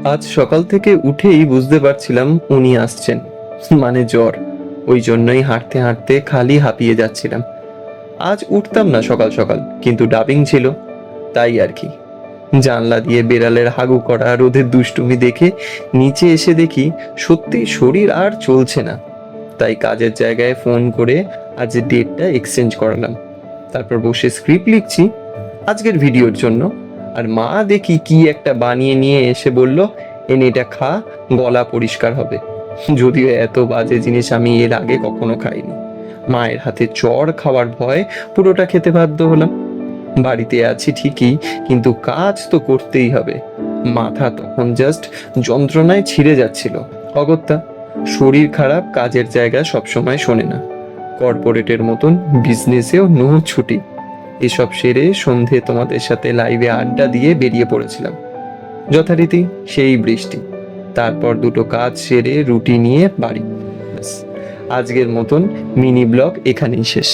আজ সকাল থেকে উঠেই বুঝতে পারছিলাম উনি আসছেন, মানে জ্বর। ওই জন্যই হাঁটতে হাঁটতে খালি হাঁপিয়ে যাচ্ছিলাম। আজ উঠতাম না সকাল সকাল, কিন্তু ডাবিং ছিল, তাই আর কি। জানলা দিয়ে বেড়ালের হাগু করা, রোদের দুষ্টুমি দেখে নিচে এসে দেখি সত্যি শরীর আর চলছে না। তাই কাজের জায়গায় ফোন করে আজ ডেটটা এক্সচেঞ্জ করালাম। তারপর বসে স্ক্রিপ্ট লিখছি আজকের ভিডিওর জন্য। আর মা দেখি কি একটা বানিয়ে নিয়ে এসে বলল, এনে এটা খা, গলা পরিষ্কার হবে। যদিও এত বাজে জিনিস আমি এর আগে কখনো খাইনি। মায়ের হাতে চড় খাওয়ার ভয় পুরোটা খেতে বাধ্য হলাম। বাড়িতে আছি ঠিকই, কিন্তু কাজ তো করতেই হবে। মাথা তখন জাস্ট যন্ত্রণায় ছিঁড়ে যাচ্ছিল। অগত্যা শরীর খারাপ কাজের জায়গা সবসময় শোনে না। কর্পোরেটের মতন বিজনেসেও নো ছুটি। এসব সেরে সন্ধে তোমাদের সাথে লাইভে আড্ডা দিয়ে বেরিয়ে পড়েছিলাম। যথারীতি সেই বৃষ্টি। তারপর দুটো কাজ সেরে রুটি নিয়ে বাড়ি। ব্যাস, আজকের মতন মিনি ব্লগ এখানেই শেষ।